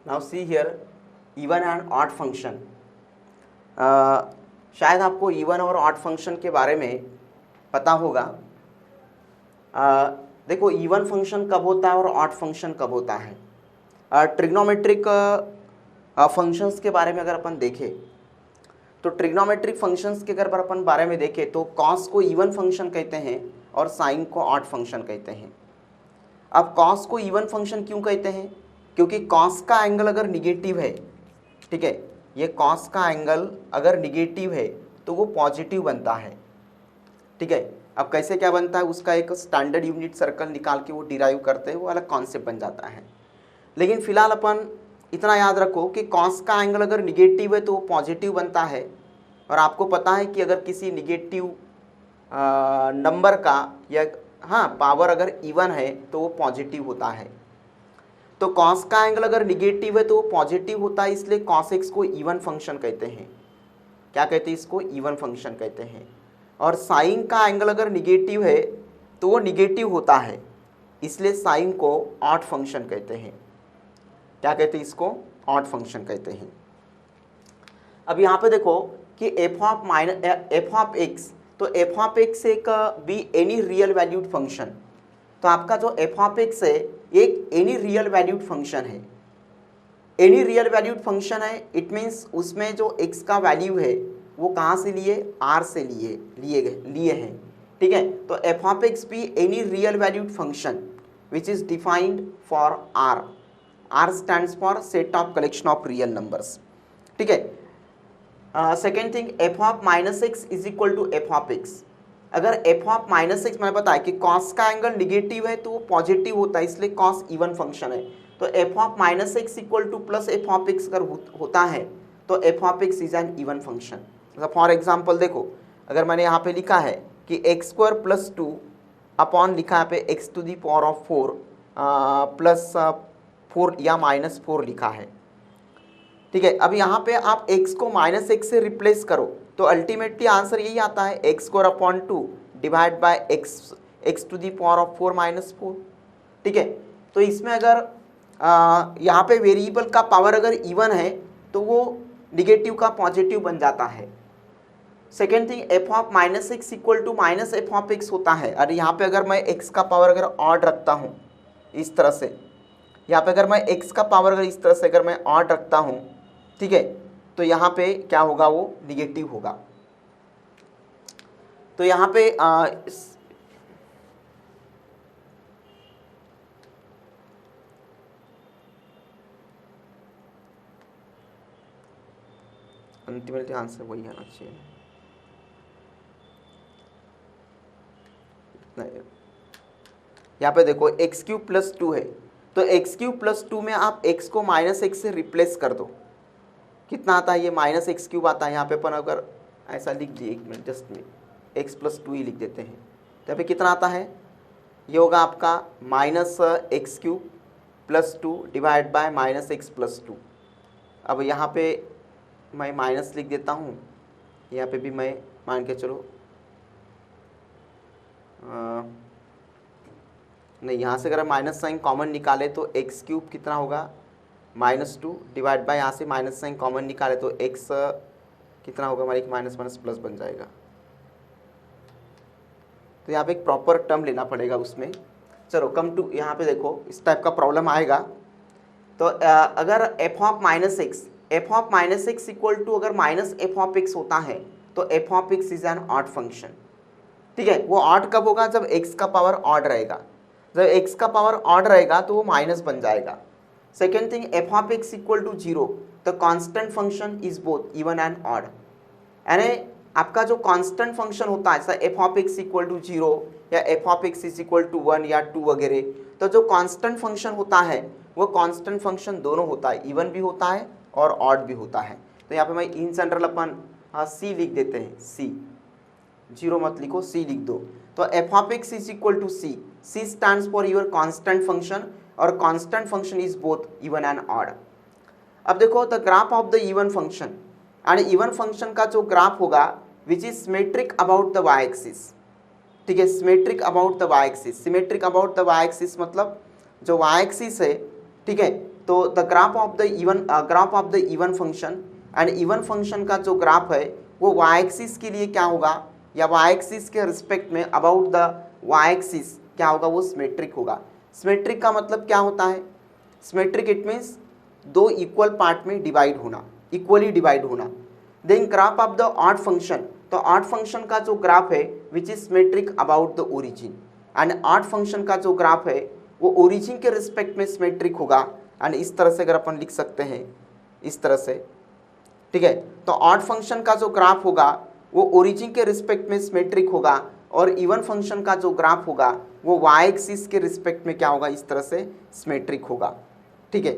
Now see here even and odd function. शायद आपको even और ऑड फंक्शन के बारे में पता होगा। देखो इवन फंक्शन कब होता है और ऑड फंक्शन कब होता है। ट्रिग्नोमेट्रिक फंक्शंस के बारे में अगर अपन देखें तो ट्रिग्नोमेट्रिक फंक्शंस के अगर अपन बारे में देखें तो कॉस को इवन फंक्शन कहते हैं और साइन को ऑड फंक्शन कहते हैं। अब कॉस को इवन फंक्शन क्यों कहते हैं? क्योंकि कॉस का एंगल अगर निगेटिव है, ठीक है, ये कॉस का एंगल अगर निगेटिव है तो वो पॉजिटिव बनता है, ठीक है। अब कैसे क्या बनता है उसका एक स्टैंडर्ड यूनिट सर्कल निकाल के वो डिराइव करते हैं, वो अलग कॉन्सेप्ट बन जाता है। लेकिन फिलहाल अपन इतना याद रखो कि कॉस का एंगल अगर निगेटिव है तो वो पॉजिटिव बनता है, और आपको पता है कि अगर किसी निगेटिव नंबर का या पावर अगर इवन है तो वो पॉजिटिव होता है। तो कॉस का एंगल अगर निगेटिव है तो वो पॉजिटिव होता है, इसलिए कॉस एक्स को इवन फंक्शन कहते हैं। क्या कहते हैं इसको? इवन फंक्शन कहते हैं। और साइन का एंगल अगर निगेटिव है तो वो निगेटिव होता है, इसलिए साइन को ऑड फंक्शन कहते हैं। क्या कहते हैं इसको? ऑड फंक्शन कहते हैं। अब यहाँ पे देखो कि एफ ऑफ एक्स, तो एफ ऑफ एक्स एक B any real valued function. तो आपका जो एफ ऑफ एक्स है एक एनी रियल वैल्यूड फंक्शन है। एनी रियल वैल्यूड फंक्शन है, इट मीन्स उसमें जो एक्स का वैल्यू है वो कहाँ से लिए? आर से लिए हैं, ठीक है। तो f of x be any real valued function which is defined for R. R stands for set of collection of real numbers, ठीक है। Second thing, f of minus x is equal to f of x. अगर f of minus x, मैंने बताया कि cos का angle negative है तो वो पॉजिटिव होता है, इसलिए कॉस इवन फंक्शन है। तो f of minus x equal two plus F of x अगर होता है तो f of x is N even function. For example देखो, अगर मैंने यहाँ पे लिखा है कि एक्स स्क्वायर प्लस 2 अपॉन लिखा है पे x to the power of 4 plus 4 या माइनस 4 लिखा है, ठीक है। अब यहाँ पे आप x को माइनस एक्स से रिप्लेस करो तो अल्टीमेटली आंसर यही आता है, x square upon 2 divide by x to the power of 4 minus 4, ठीक है। तो इसमें अगर यहाँ पे वेरिएबल का पावर अगर इवन है तो वो निगेटिव का पॉजिटिव बन जाता है। Second thing, f of minus x equal to minus f of x होता है। और यहाँ पे अगर मैं एक्स का पावर अगर ऑड रखता हूँ इस तरह से, यहाँ पे अगर मैं एक्स का पावर अगर इस तरह से अगर मैं ऑड रखता हूँ, ठीक है, तो यहाँ पे क्या होगा? वो निगेटिव होगा। तो यहाँ पे अल्टीमेटली आंसर वही आना चाहिए। यहाँ पे देखो एक्स क्यूब प्लस 2 है, तो एक्स क्यूब प्लस 2 में आप एक्स को माइनस एक्स से रिप्लेस कर दो, कितना आता है? ये माइनस एक्स क्यूब आता है। यहाँ पे अपन अगर ऐसा लिख दिए, एक मिनट जस्ट में एक्स प्लस 2 ही लिख देते हैं, तो यहाँ पे कितना आता है? ये होगा आपका minus x cube plus 2 divide bye minus x plus 2। अब यहाँ पे मैं माइनस लिख देता हूँ, यहाँ पे भी मैं मान के चलो नहीं, यहाँ से अगर माइनस साइन कॉमन निकाले तो एक्स क्यूब कितना होगा? माइनस 2 डिवाइड बाय यहाँ से माइनस साइन कॉमन निकाले तो एक्स कितना होगा? हमारे माइनस माइनस प्लस बन जाएगा। तो यहाँ पे एक प्रॉपर टर्म लेना पड़ेगा उसमें। चलो कम टू, यहाँ पे देखो इस टाइप का प्रॉब्लम आएगा। तो अगर f of minus x equal to अगर माइनस एफ ऑफ एक्स होता है तो f of x is an odd function, ठीक है। वो ऑड कब होगा? जब एक्स का पावर ऑड रहेगा। जब एक्स का पावर ऑड रहेगा तो वो माइनस बन जाएगा। Second thing, f of x equal to 0, the constant function is both even and odd. यानी आपका जो कांस्टेंट फंक्शन होता है, जैसा f of x equal to 0 या f of x is equal to 1 या 2 वगैरह, तो जो कांस्टेंट फंक्शन होता है वो कांस्टेंट फंक्शन दोनों होता है, इवन भी होता है और ऑड भी होता है। तो यहाँ पे मैं इन जनरल अपन सी लिख देते हैं, सी, 0 मत लिखो, सी लिख दो। तो f of x is equal to c, c stands for your constant function, और constant function is both even and odd. अब देखो the graph of the even function, and even function का जो ग्राफ होगा which is symmetric about the y axis, ठीक है, symmetric about the y axis. Symmetric about the y axis मतलब जो y axis है, ठीक है, तो the graph of the even function, and even function का जो ग्राफ है वो y एक्सिस के लिए क्या होगा, या y एक्सिस के रिस्पेक्ट में अबाउट द y एक्सिस क्या होगा, वो सिमेट्रिक होगा। सिमेट्रिक का मतलब क्या होता है, सिमेट्रिक इट मीन्स दो इक्वल पार्ट में डिवाइड होना, इक्वली डिवाइड होना। Then graph of the odd function, तो ऑड फंक्शन का जो ग्राफ है which is symmetric about the origin, and odd function का जो ग्राफ है वो ओरिजिन के रिस्पेक्ट में सिमेट्रिक होगा। एंड इस तरह से अगर अपन लिख सकते हैं इस तरह से, ठीक है, तो ऑड फंक्शन का जो ग्राफ होगा वो ओरिजिन के रिस्पेक्ट में सिमेट्रिक होगा, और इवन फंक्शन का जो ग्राफ होगा वो y एक्सिस के रिस्पेक्ट में क्या होगा, इस तरह से सिमेट्रिक होगा। ठीक है,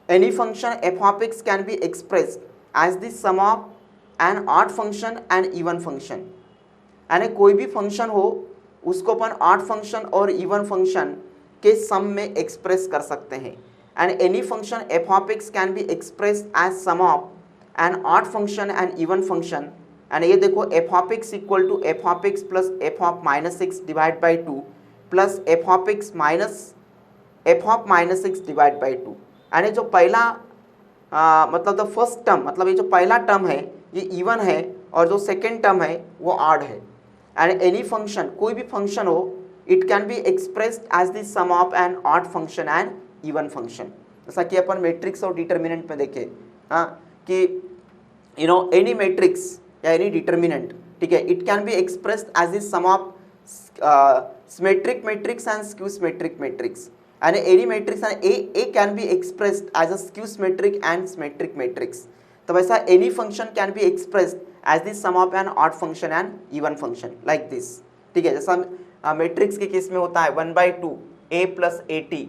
any function f of x can be expressed as the sum of an odd function and even function, यानी कोई भी फंक्शन हो उसको अपन ऑड फंक्शन और इवन फंक्शन के सम में एक्सप्रेस कर सकते हैं। And any function f of x can be expressed as sum of an odd function and even function, and ये देखो f of x equal to f of x plus f of minus x divide by 2 plus f of x minus f of minus x divide by 2, यानी जो पहला मतलब the first term, मतलब ये जो पहला टर्म है ये इवन है और जो सेकेंड टर्म है वो ऑड है। एंड एनी फंक्शन, कोई भी फंक्शन हो, it can be expressed as the sum of an odd function and even function. जैसा कि अपन मैट्रिक्स और डिटर्मिनेंट में देखे कि एनी मैट्रिक्स या एनी डिटर्मिनेंट, ठीक है, it can be expressed as the sum of symmetric matrix and skew symmetric matrix, and any matrix and A can be expressed as a skew symmetric and symmetric matrix। तो वैसा any function can be expressed as the sum of an odd function and even function like this। ठीक है, जैसा matrix के case में होता है 1/2 A plus AT,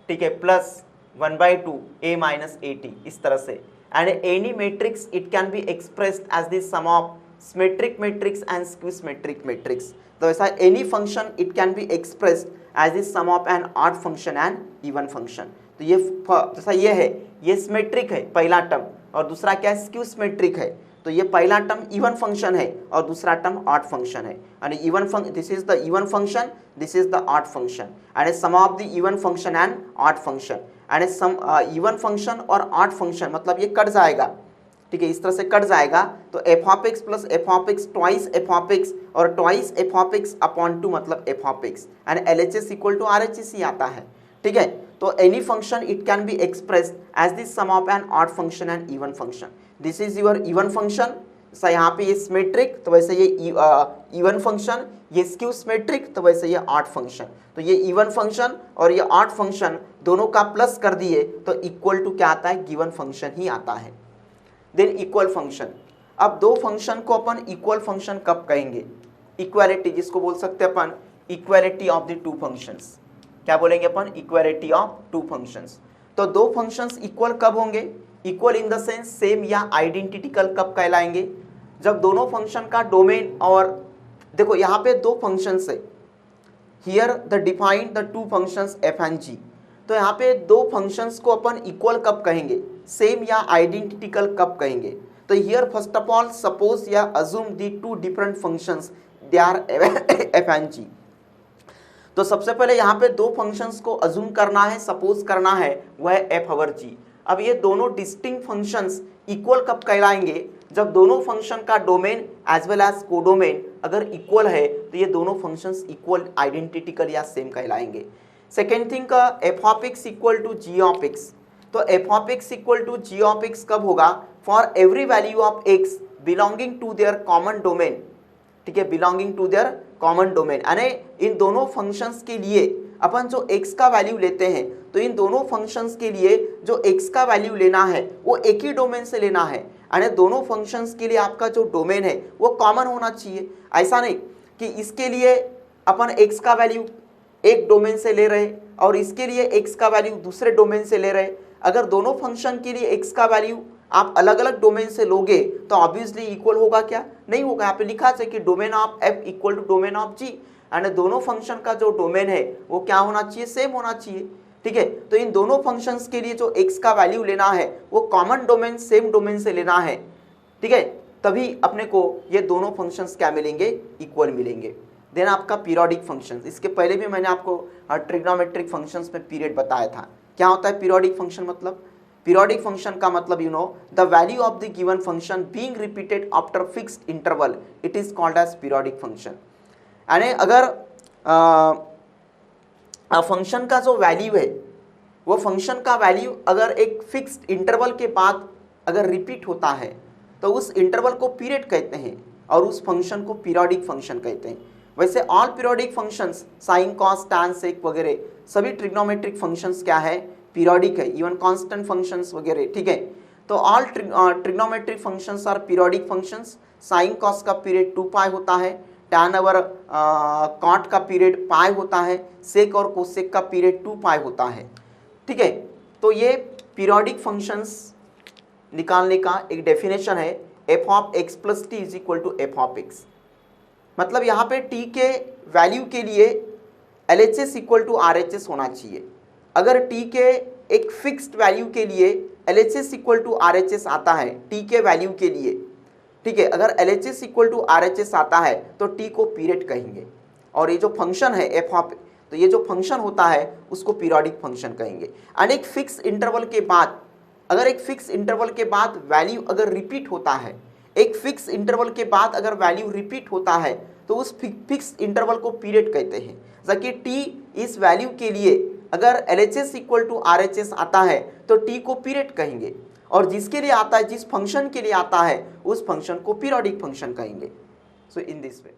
ठीक है, प्लस 1/2 A माइनस AT, इस तरह से। and any matrix it can be expressed as the sum of symmetric matrix and skew symmetric matrix। तो ऐसा any function it can be expressed as the sum of an odd function and even function। तो ये जैसा ये है, ये symmetric है पहला टर्म, और दूसरा क्या है, स्क्यू सिमेट्रिक है। तो ये पहला टर्म इवन फंक्शन है और दूसरा टर्म ऑड फंक्शन है। यानी even this is the even function, this is the odd function, and sum of the even function and odd function, and sum even function और ऑड फंक्शन मतलब ये cut जाएगा, ठीक है, इस तरह से कट जाएगा। तो f of x plus f of x twice f of x और twice f of x upon 2 मतलब f of x, and LHS equal to RHS ही आता है। ठीक है, तो any function it can be expressed as the sum of an odd function and even function. This is your even function, so यहाँ पे ये सिमेट्रिक, तो वैसे ये इवन फंक्शन, ये स्क्यू सिमेट्रिक, तो वैसे ये ऑड फंक्शन। तो ये इवन फंक्शन और ये ऑड फंक्शन दोनों का प्लस कर दिए तो इक्वल टू क्या आता है, गिवन फंक्शन ही आता है। देन इक्वल फंक्शन, अब दो फंक्शन को अपन इक्वल फंक्शन कब कहेंगे, इक्वालिटी, जिसको बोल सकते हैं अपन equality of the two functions. क्या बोलेंगे अपन, इक्वालिटी ऑफ टू फंक्शंस। तो दो फंक्शंस इक्वल कब होंगे, equal in the sense same या आइडेंटिटिकल कब कहलाएंगे, जब दोनों फंक्शन का डोमेन, और देखो यहाँ पे दो फंक्शंस है, here the define the two functions f and g। तो यहाँ पे दो फंक्शंस को अपन इक्वल कब कहेंगे, सेम या आइडेंटिटिकल कब कहेंगे। तो here first of all suppose या assume the two different functions, they are f and g। तो सबसे पहले यहाँ पे दो फंक्शंस को अज्यूम करना है, सपोज करना है, वह है f ओवर g। अब ये दोनों डिस्टिंक्ट फंक्शंस इक्वल कब कहलाएंगे, जब दोनों फंक्शन का domain as well as codomain अगर इक्वल है तो ये दोनों फंक्शंस इक्वल, आइडेंटिटिकल या सेम कहलाएंगे। सेकेंड थिंग का f of x equal to g of x। तो f of x equal to g of x कब होगा, for every value of x belonging to their common domain. ठीक है, belonging to their common domain, यानी इन दोनों functions के लिए अपन जो x का वैल्यू लेते हैं, तो इन दोनों फंक्शंस के लिए जो x का वैल्यू लेना है वो एक ही डोमेन से लेना है, यानी दोनों फंक्शंस के लिए आपका जो डोमेन है वो कॉमन होना चाहिए। ऐसा नहीं कि इसके लिए अपन x का वैल्यू एक डोमेन से ले रहे और इसके लिए x का वैल्यू दूसरे डोमेन से ले रहे। अगर दोनों फंक्शन के लिए x का वैल्यू आप अलग अलग डोमेन से लोगे तो ऑब्वियसली इक्वल होगा क्या, नहीं होगा। यहाँ पे लिखा है कि domain of f equal to domain of g, यानी दोनों फंक्शन का जो डोमेन है वो क्या होना चाहिए, सेम होना चाहिए। ठीक है, तो इन दोनों फंक्शंस के लिए जो x का वैल्यू लेना है वो कॉमन डोमेन, सेम डोमेन से लेना है। ठीक है, तभी अपने को ये दोनों फंक्शंस क्या मिलेंगे, इक्वल मिलेंगे। देन आपका पीरियोडिक फंक्शंस, इसके पहले भी मैंने आपको ट्रिग्नोमेट्रिक फंक्शंस में पीरियड बताया था। क्या होता है पीरियोडिक फंक्शन मतलब? पीरियोडिक फंक्शन का मतलब you know the value of the given function being repeated after fixed interval, it is called as periodic function. यानी अगर फंक्शन का जो वैल्यू है वो फंक्शन का वैल्यू अगर एक फिक्स्ड इंटरवल के बाद अगर रिपीट होता है तो उस इंटरवल को पीरियड कहते हैं और उस फंक्शन को पीरियोडिक फंक्शन कहते हैं। वैसे all periodic functions sine cos tan sec वगैरह सभी ट्रिग्नोमेट्रिक फंक्शंस क्या है? पीरियोडिक है, इवन कांस्टेंट फंक्शंस वगैरह, ठीक है। तो all trigonometric functions are periodic functions. Sine cos का पीरियड 2 पाई होता है, टैन ओवर कॉट का पीरियड पाई होता है, सेक और कोसेक का पीरियड 2 पाई होता है, ठीक है। तो ये पीरियोडिक फंक्शंस निकालने का एक डेफिनेशन है, f of x plus t is equal to f of x. मतलब यहाँ पे टी के वैल्यू के लिए L H S equal to R H S होना चाहिए। अगर टी के एक फिक्स्ड वैल्यू के लिए L H S equal to R H S आता है टी के वैल्यू के लिए, ठीक है, अगर L H S equal to R H S आता है तो टी को पीरियड कहेंगे। और ये जो फंक्शन है एफ ऑफ, तो ये जो फंक्शन होता है उसको पीरियोडिक फंक्शन कहेंगे। और एक फिक्स इंटरवल के बाद, अगर एक फिक्स इंटरवल के बाद वैल्यू अगर रिपीट होता है, एक फिक्स इंटरवल के बाद अगर वैल्यू रिपीट होता है तो उस फिक्स इंटरवल को पीरियड कहते हैं। जबकि टी इस वैल्यू के लिए अगर L H S equal to R H S आता है तो टी को पीरियड कहेंगे, और जिसके लिए आता है, जिस फंक्शन के लिए आता है, उस फंक्शन को पीरियोडिक फंक्शन कहेंगे। सो इन दिस वे